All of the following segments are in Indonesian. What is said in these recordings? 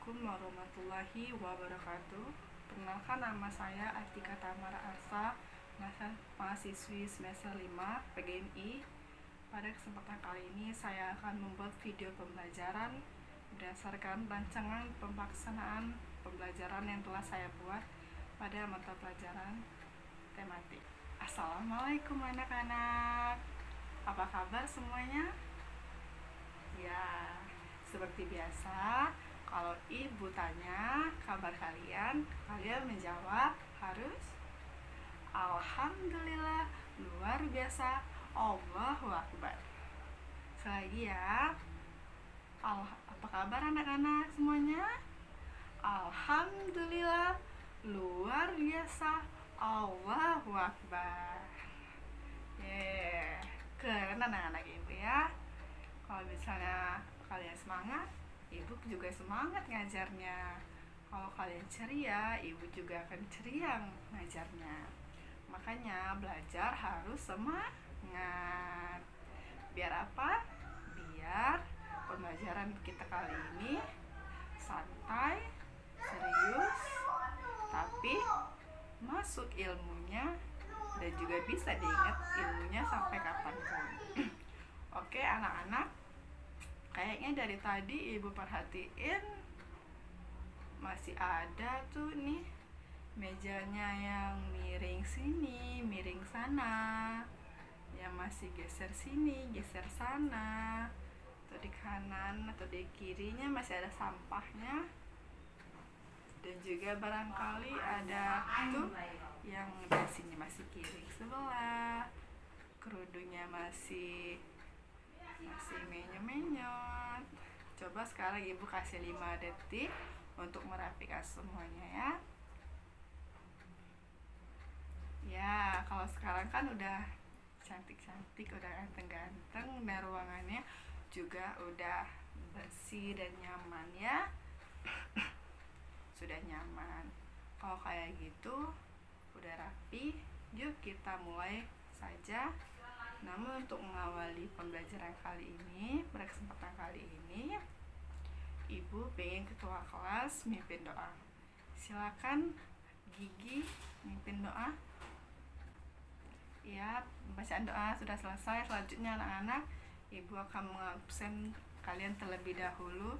Assalamualaikum warahmatullahi wabarakatuh. Perkenalkan, nama saya Atika Tamara Arsa, mahasiswi semester 5 PGMI. Pada kesempatan kali ini saya akan membuat video pembelajaran berdasarkan rancangan pelaksanaan pembelajaran yang telah saya buat pada mata pelajaran tematik. Assalamualaikum anak-anak. Apa kabar semuanya? Ya, seperti biasa, kalau ibu tanya kabar kalian, kalian menjawab harus Alhamdulillah, luar biasa, Allahu Akbar. Selagi ya, apa kabar anak-anak semuanya? Alhamdulillah, luar biasa, Allahu Akbar. Keren anak-anak ibu ya. Kalau misalnya kalian semangat, ibu juga semangat ngajarnya. Kalau kalian ceria, ibu juga akan ceria ngajarnya. Makanya belajar harus semangat. Biar apa? Biar pembelajaran kita kali ini santai, serius, tapi masuk ilmunya dan juga bisa diingat ilmunya sampai kapanpun. Oke anak-anak, kayaknya dari tadi ibu perhatiin masih ada tuh nih mejanya yang miring sini, miring sana, yang masih geser sini, geser sana, atau di kanan atau di kirinya masih ada sampahnya, dan juga barangkali ada tuh yang di sini masih kiri sebelah, kerudungnya masih menyot-menyot. Coba sekarang ibu kasih 5 detik untuk merapikan semuanya ya. Ya, kalau sekarang kan udah cantik-cantik, udah ganteng-ganteng, dan ruangannya juga udah bersih dan nyaman ya. Sudah nyaman. Kalau kayak gitu udah rapi, yuk kita mulai saja. Namun untuk mengawali pembelajaran kali ini, pada kesempatan kali ini, ibu pengen ketua kelas mimpin doa. Silakan Gigi mimpin doa. Ya, bacaan doa sudah selesai. Selanjutnya anak-anak, ibu akan mengabsen kalian terlebih dahulu.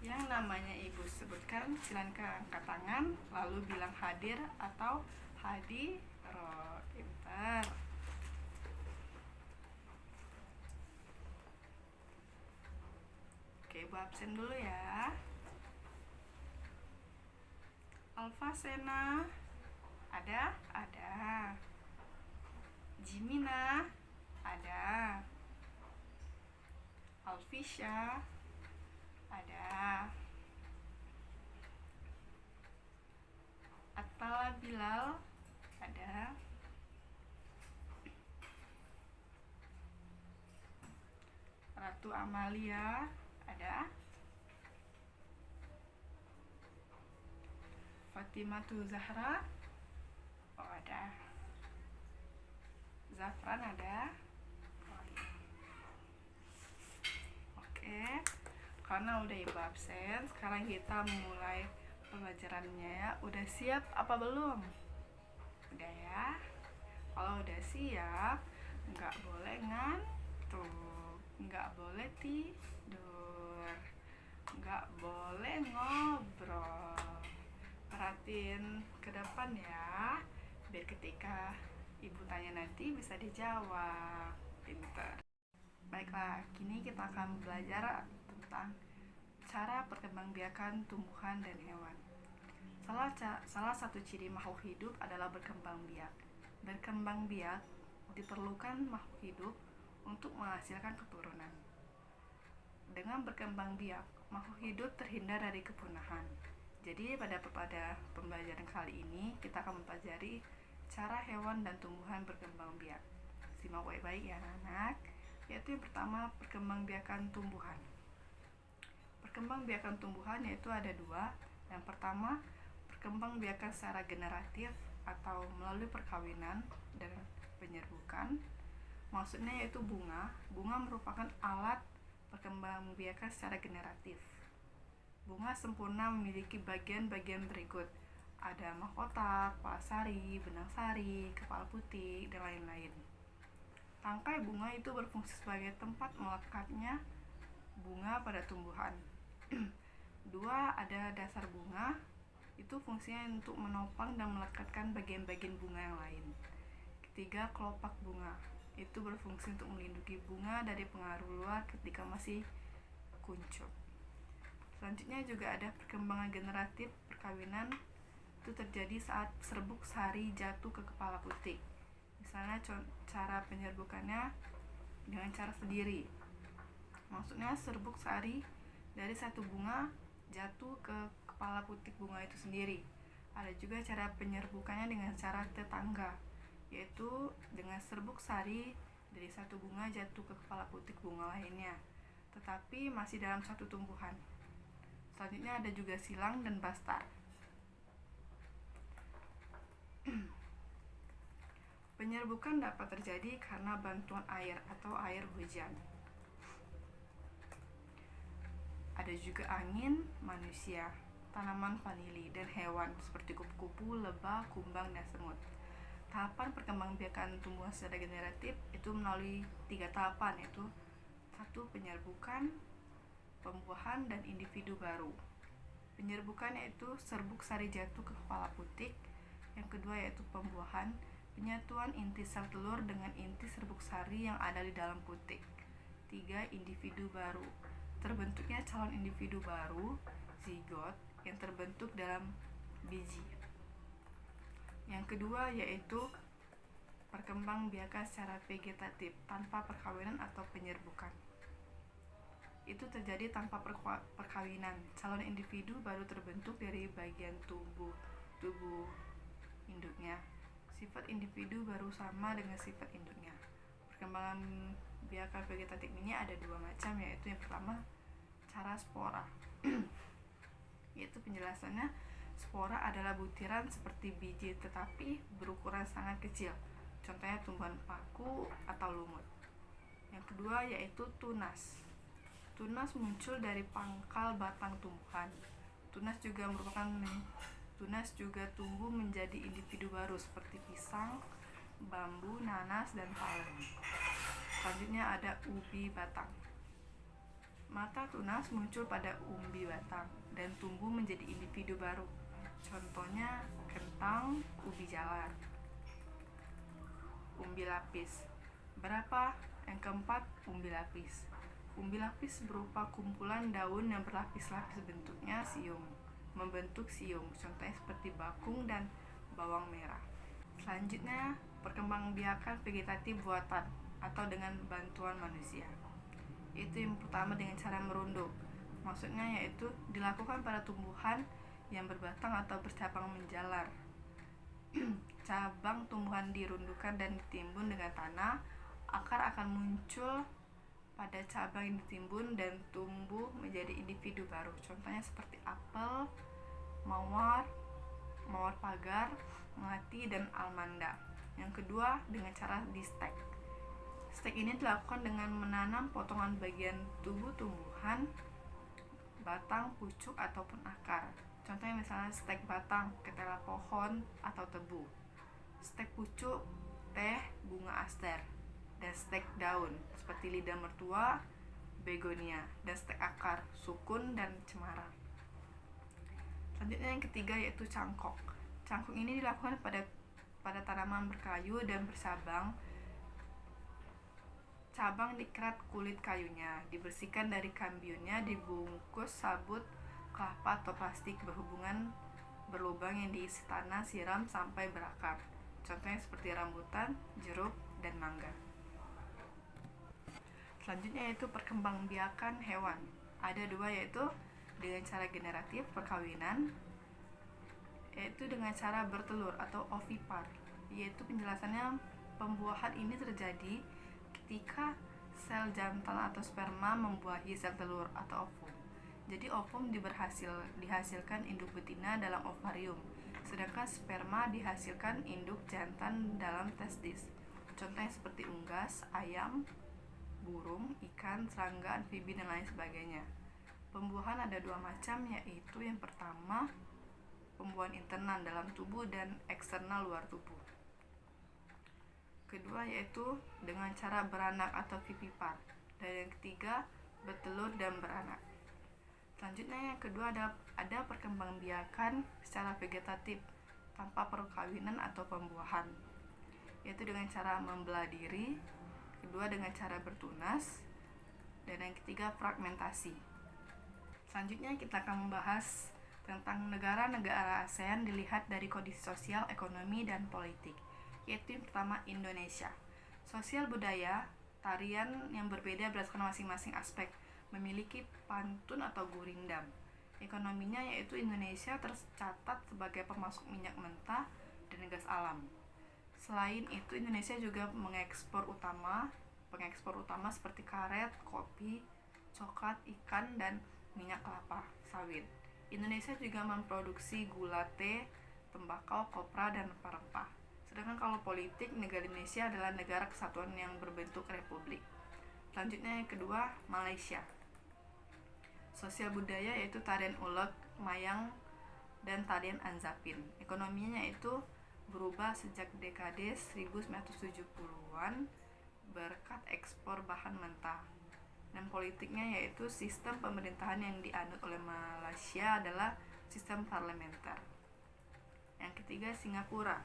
Yang namanya ibu sebutkan, silakan angkat tangan lalu bilang hadir atau hadiroh. Pintar. Oke, ibu absen dulu ya. Alfa Sena ada? Ada. Jimina ada. Alfisha ada. Atala Bilal ada. Ratu Amalia ada. Fatimatu Zahra ada. Zafran ada. Oke, karena udah ibu absen, sekarang kita mulai pembelajarannya ya. Udah siap apa belum? Udah ya. Kalau udah siap, nggak boleh ngantuk, nggak boleh tidur, nggak boleh ngobrol. Perhatiin ke depan ya, biar ketika ibu tanya nanti bisa dijawab. Pintar. Baiklah, kini kita akan belajar tentang cara perkembangbiakan tumbuhan dan hewan. Salah satu ciri makhluk hidup adalah berkembang biak. Berkembang biak diperlukan makhluk hidup untuk menghasilkan keturunan. Dengan berkembang biak, makhluk hidup terhindar dari kepunahan. Jadi pada pembelajaran kali ini kita akan mempelajari cara hewan dan tumbuhan berkembang biak. Simak baik-baik ya anak. Yaitu yang pertama, perkembangbiakan tumbuhan. Perkembangbiakan tumbuhan yaitu ada 2. Yang pertama, perkembangbiakan secara generatif atau melalui perkawinan dan penyerbukan. Maksudnya yaitu bunga. Bunga merupakan alat perkembangbiakan secara generatif. Bunga sempurna memiliki bagian-bagian berikut. Ada mahkota, kepala sari, benang sari, kepala putih, dan lain-lain. Tangkai bunga itu berfungsi sebagai tempat melekatnya bunga pada tumbuhan. 2. Ada dasar bunga, itu fungsinya untuk menopang dan melekatkan bagian-bagian bunga yang lain. 3. Kelopak bunga, itu berfungsi untuk melindungi bunga dari pengaruh luar ketika masih kuncup. Selanjutnya juga ada perkembangan generatif perkawinan, itu terjadi saat serbuk sari jatuh ke kepala putik. Misalnya cara penyerbukannya dengan cara sendiri. Maksudnya serbuk sari dari satu bunga jatuh ke kepala putik bunga itu sendiri. Ada juga cara penyerbukannya dengan cara tetangga, yaitu dengan serbuk sari dari satu bunga jatuh ke kepala putik bunga lainnya, tetapi masih dalam satu tumbuhan. Selanjutnya ada juga silang dan bastar. Penyerbukan dapat terjadi karena bantuan air atau air hujan. Ada juga angin, manusia, tanaman vanili, dan hewan seperti kupu-kupu, lebah, kumbang, dan semut. Tahapan perkembangbiakan tumbuhan secara generatif itu melalui 3 tahapan, yaitu 1. Penyerbukan, pembuahan, dan individu baru. Penyerbukan yaitu serbuk sari jatuh ke kepala putik. Yang kedua yaitu pembuahan, penyatuan inti sel telur dengan inti serbuk sari yang ada di dalam putik. 3. Individu baru, terbentuknya calon individu baru, zigot, yang terbentuk dalam biji. Yang kedua yaitu perkembangbiakan secara vegetatif tanpa perkawinan atau penyerbukan. Itu terjadi tanpa perkawinan. Calon individu baru terbentuk dari bagian tubuh induknya. Sifat individu baru sama dengan sifat induknya. Perkembangan biakan vegetatif ini ada 2 macam, yaitu yang pertama cara spora. Yaitu penjelasannya, spora adalah butiran seperti biji tetapi berukuran sangat kecil. Contohnya tumbuhan paku atau lumut. Yang kedua yaitu tunas. Tunas muncul dari pangkal batang tumbuhan. Tunas juga tumbuh menjadi individu baru seperti pisang, bambu, nanas, dan palem. Selanjutnya ada ubi batang. Mata tunas muncul pada umbi batang dan tumbuh menjadi individu baru. Contohnya kentang, ubi jalar. Umbi lapis. Berapa? Yang keempat, umbi lapis. Umbi lapis berupa kumpulan daun yang berlapis-lapis, bentuknya membentuk siung, contohnya seperti bakung dan bawang merah. Selanjutnya, perkembangbiakan vegetatif buatan atau dengan bantuan manusia. Itu yang pertama dengan cara merunduk. Maksudnya yaitu dilakukan pada tumbuhan yang berbatang atau bercabang menjalar. Cabang tumbuhan dirundukkan dan ditimbun dengan tanah. Akar akan muncul pada cabang yang ditimbun dan tumbuh menjadi individu baru. Contohnya seperti apel, mawar pagar, melati, dan almanda. Yang kedua dengan cara di stek. Stek ini dilakukan dengan menanam potongan bagian tubuh tumbuhan, batang, pucuk, ataupun akar. Contohnya misalnya stek batang, ketela pohon atau tebu. Stek pucuk, teh, bunga aster. Dan stek daun seperti lidah mertua, begonia. Dan stek akar, sukun, dan cemara. Selanjutnya yang ketiga yaitu cangkok. Cangkok ini dilakukan pada tanaman berkayu dan bersabang. Cabang dikerat kulit kayunya, dibersihkan dari kambionnya, dibungkus sabut kelapa atau plastik berlubang yang diisi tanah, siram sampai berakar. Contohnya seperti rambutan, jeruk, dan mangga. Selanjutnya yaitu perkembangbiakan hewan. Ada 2 yaitu dengan cara generatif perkawinan, yaitu dengan cara bertelur atau ovipar. Yaitu penjelasannya, pembuahan ini terjadi ketika sel jantan atau sperma membuahi sel telur atau ovum. Jadi ovum dihasilkan induk betina dalam ovarium, sedangkan sperma dihasilkan induk jantan dalam testis. Contohnya seperti unggas, ayam, burung, ikan, serangga, amfibi, dan lain sebagainya. Pembuahan ada dua macam, yaitu yang pertama pembuahan internal dalam tubuh dan eksternal luar tubuh. Kedua yaitu dengan cara beranak atau vivipar. Dan yang ketiga bertelur dan beranak. Selanjutnya yang kedua ada perkembangbiakan secara vegetatif tanpa perkawinan atau pembuahan, yaitu dengan cara membelah diri, kedua dengan cara bertunas, dan yang ketiga fragmentasi. Selanjutnya kita akan membahas tentang negara-negara ASEAN dilihat dari kondisi sosial, ekonomi, dan politik, yaitu yang pertama Indonesia. Sosial budaya, tarian yang berbeda berdasarkan masing-masing aspek, memiliki pantun atau gurindam. Ekonominya yaitu Indonesia tercatat sebagai pemasok minyak mentah dan gas alam. Selain itu Indonesia juga pengekspor utama seperti karet, kopi, coklat, ikan, dan minyak kelapa sawit. Indonesia juga memproduksi gula, teh, tembakau, kopra, dan rempah-rempah. Sedangkan kalau politik, negara Indonesia adalah negara kesatuan yang berbentuk republik. Selanjutnya yang kedua, Malaysia. Sosial budaya yaitu tarian uleg, mayang, dan tarian anzapin. Ekonominya yaitu berubah sejak dekade 1970-an berkat ekspor bahan mentah. Dan politiknya yaitu sistem pemerintahan yang dianut oleh Malaysia adalah sistem parlementer. Yang ketiga, Singapura.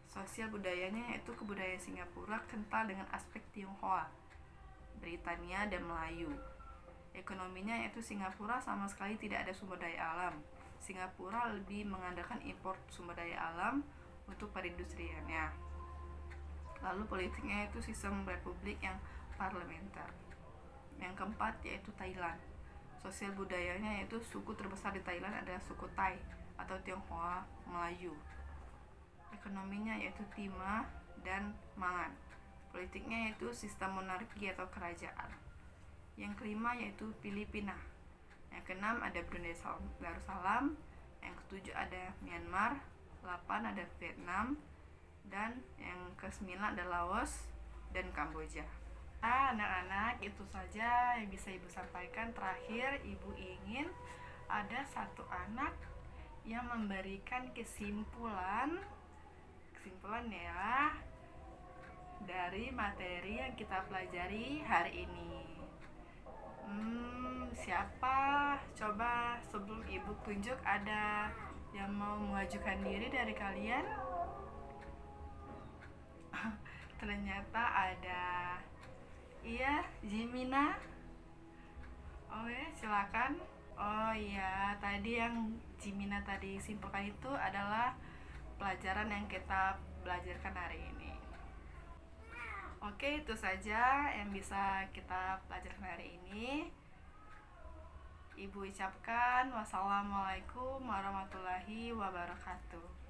Sosial budayanya yaitu kebudayaan Singapura kental dengan aspek Tionghoa, Britania, dan Melayu. Ekonominya yaitu Singapura sama sekali tidak ada sumber daya alam. Singapura lebih mengandalkan impor sumber daya alam untuk perindustriannya. Lalu politiknya yaitu sistem republik yang parlementer. Yang keempat yaitu Thailand. Sosial budayanya yaitu suku terbesar di Thailand adalah suku Thai atau Tionghoa Melayu. Ekonominya yaitu timah dan mangan. Politiknya yaitu sistem monarki atau kerajaan. Yang kelima yaitu Filipina. Yang keenam ada Brunei Darussalam. Yang ketujuh ada Myanmar. 8 ada Vietnam. Dan yang ke-9 ada Laos dan Kamboja. Anak-anak, itu saja yang bisa Ibu sampaikan. Terakhir, Ibu ingin ada satu anak yang memberikan kesimpulan ya dari materi yang kita pelajari hari ini. Siapa? Coba sebelum Ibu tunjuk, ada yang mau mengajukan diri dari kalian? Ternyata ada. Iya, Jimina. Oh ya, silakan. Oh iya, tadi yang Jimina tadi simpulkan itu adalah pelajaran yang kita belajarkan hari ini. Oke, itu saja yang bisa kita pelajari hari ini. Ibu ucapkan wassalamualaikum warahmatullahi wabarakatuh.